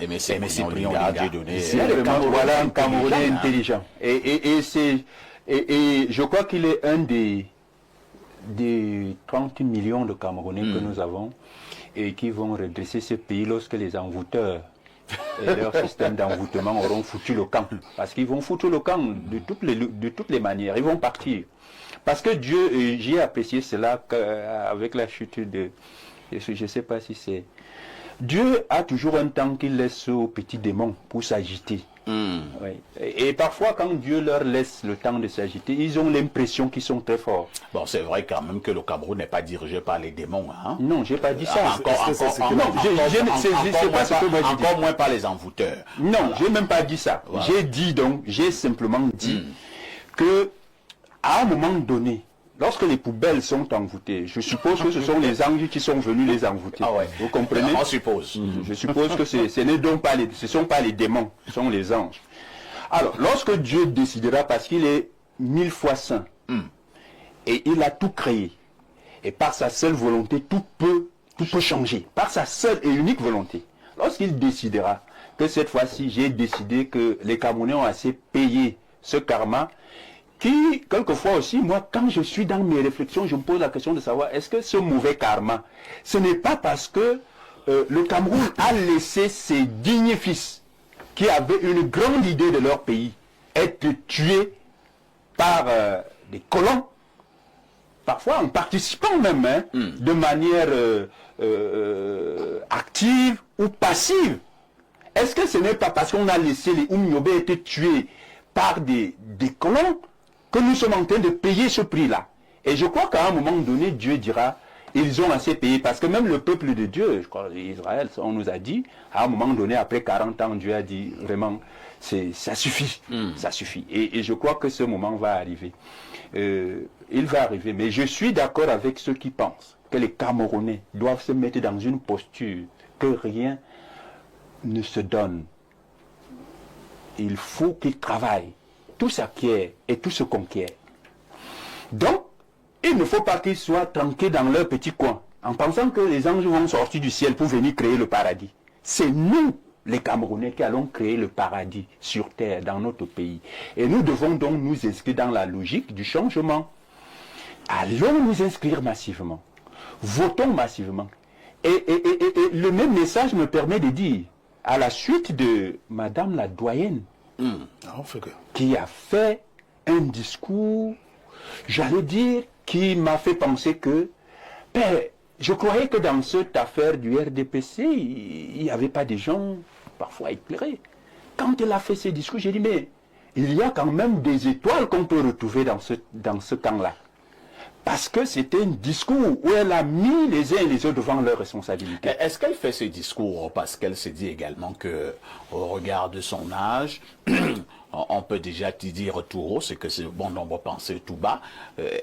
Mais c'est Cyprien Dieudonné. Voilà un Camerounais intelligent. Et je crois qu'il est un des 30 millions de Camerounais que nous avons et qui vont redresser ce pays lorsque les envoûteurs et leur système d'envoûtement auront foutu le camp. Parce qu'ils vont foutre le camp de toutes les manières. Ils vont partir. Parce que Dieu, j'ai apprécié cela avec la chute de... Je ne sais pas si c'est... Dieu a toujours un temps qu'il laisse aux petits démons pour s'agiter. Oui. Et parfois, quand Dieu leur laisse le temps de s'agiter, ils ont l'impression qu'ils sont très forts. Bon, c'est vrai quand même que le Cameroun n'est pas dirigé par les démons. Hein? Non, j'ai pas dit ça. Encore moins par les envoûteurs. Non, j'ai même pas dit ça. Voilà. J'ai simplement dit que à un moment donné, lorsque les poubelles sont envoûtées, je suppose que ce sont les anges qui sont venus les envoûter. Ah ouais. Vous comprenez? On suppose. Je suppose que ce ne sont pas les démons, ce sont les anges. Alors, lorsque Dieu décidera, parce qu'il est 1000 fois saint, et il a tout créé, et par sa seule volonté, tout peut changer, par sa seule et unique volonté. Lorsqu'il décidera que cette fois-ci, j'ai décidé que les Camerounais ont assez payé ce karma, qui, quelquefois aussi, moi, quand je suis dans mes réflexions, je me pose la question de savoir, est-ce que ce mauvais karma, ce n'est pas parce que le Cameroun a laissé ses dignes fils, qui avaient une grande idée de leur pays, être tués par des colons, parfois en participant même, de manière active ou passive. Est-ce que ce n'est pas parce qu'on a laissé les Oumniobé être tués par des colons que nous sommes en train de payer ce prix-là? Et je crois qu'à un moment donné, Dieu dira, ils ont assez payé. Parce que même le peuple de Dieu, je crois, Israël, on nous a dit, à un moment donné, après 40 ans, Dieu a dit, vraiment, ça suffit. Ça suffit. Et je crois que ce moment va arriver. Il va arriver. Mais je suis d'accord avec ceux qui pensent que les Camerounais doivent se mettre dans une posture que rien ne se donne. Il faut qu'ils travaillent. Tout s'acquiert et tout se conquiert. Donc, il ne faut pas qu'ils soient tranquilles dans leur petit coin, en pensant que les anges vont sortir du ciel pour venir créer le paradis. C'est nous, les Camerounais, qui allons créer le paradis sur terre, dans notre pays. Et nous devons donc nous inscrire dans la logique du changement. Allons nous inscrire massivement. Votons massivement. Et le même message me permet de dire, à la suite de Madame la doyenne, qui a fait un discours, j'allais dire, qui m'a fait penser que, je croyais que dans cette affaire du RDPC, il n'y avait pas des gens parfois éclairés. Quand elle a fait ce discours, j'ai dit, mais il y a quand même des étoiles qu'on peut retrouver dans ce camp-là. Parce que c'était un discours où elle a mis les uns et les autres devant leurs responsabilités. Est-ce qu'elle fait ce discours parce qu'elle se dit également que, au regard de son âge, on peut déjà te dire tout haut, c'est que c'est bon nombre penser tout bas.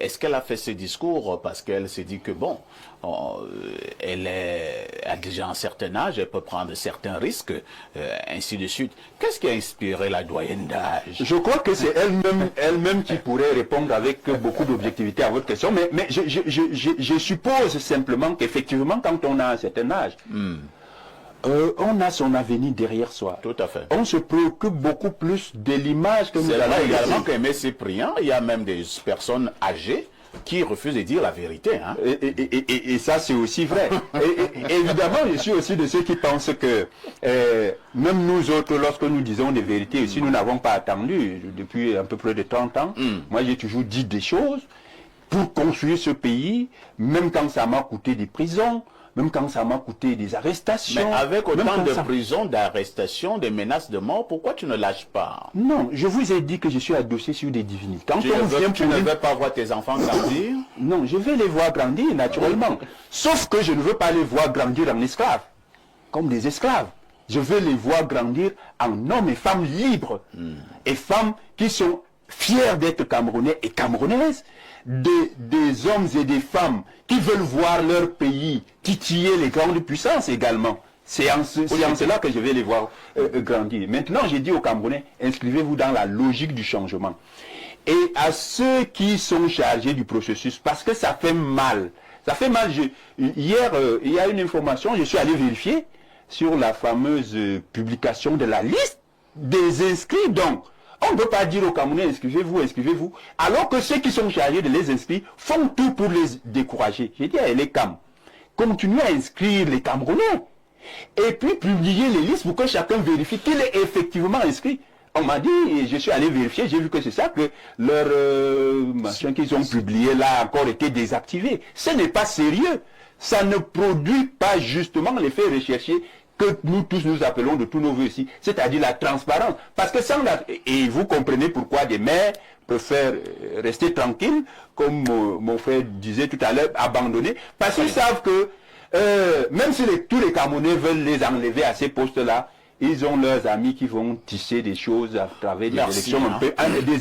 Est-ce qu'elle a fait ce discours parce qu'elle s'est dit que bon, elle a déjà un certain âge, elle peut prendre certains risques, ainsi de suite. Qu'est-ce qui a inspiré la doyenne d'âge? Je crois que c'est elle-même qui pourrait répondre avec beaucoup d'objectivité à votre question, mais je suppose simplement qu'effectivement, quand on a un certain âge, on a son avenir derrière soi. Tout à fait. On se préoccupe beaucoup plus de l'image que nous allons. C'est là également qu'Aimé Cyprien, il y a même des personnes âgées qui refusent de dire la vérité. Hein. Et ça, c'est aussi vrai. et évidemment, je suis aussi de ceux qui pensent que même nous autres, lorsque nous disons des vérités, si nous n'avons pas attendu depuis un peu plus de 30 ans, moi j'ai toujours dit des choses pour construire ce pays, même quand ça m'a coûté des prisons, même quand ça m'a coûté des arrestations. Mais avec autant de prisons, d'arrestations, des menaces de mort, pourquoi tu ne lâches pas? Non, je vous ai dit que je suis adossé sur des divinités. Quand tu ne veux pas voir tes enfants grandir? Non, je vais les voir grandir naturellement. Sauf que je ne veux pas les voir grandir en esclaves, comme des esclaves. Je veux les voir grandir en hommes et femmes libres. Et femmes qui sont fiers d'être Camerounais et Camerounaises. Des hommes et des femmes qui veulent voir leur pays titiller les grandes puissances également. C'est en cela que je vais les voir grandir. Maintenant, j'ai dit aux Camerounais, inscrivez-vous dans la logique du changement. Et à ceux qui sont chargés du processus, parce que ça fait mal. Ça fait mal. Hier, il y a une information, je suis allé vérifier. sur la fameuse publication de la liste des inscrits. Donc, on ne peut pas dire aux Camerounais inscrivez-vous, inscrivez-vous, alors que ceux qui sont chargés de les inscrire font tout pour les décourager. J'ai dit à les Cam, continuez à inscrire les Camerounais et puis publier les listes pour que chacun vérifie qu'il est effectivement inscrit. On m'a dit, et je suis allé vérifier, j'ai vu que c'est ça, que leur machin qu'ils ont publié là a encore été désactivé. Ce n'est pas sérieux. Ça ne produit pas justement l'effet recherché que nous tous nous appelons de tous nos voeux ici, c'est-à-dire la transparence. Parce que sans la... Et vous comprenez pourquoi des maires préfèrent rester tranquilles, comme mon frère disait tout à l'heure, abandonner, parce qu'ils savent que même si tous les Camerounais veulent les enlever à ces postes-là, ils ont leurs amis qui vont tisser des choses à travers des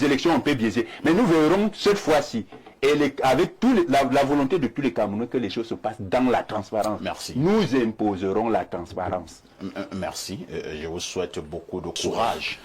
élections un peu biaisées. Mais nous verrons cette fois-ci, et avec la volonté de tous les Camerounais, que les choses se passent dans la transparence. Merci. Nous imposerons la transparence. Merci. Je vous souhaite beaucoup de courage.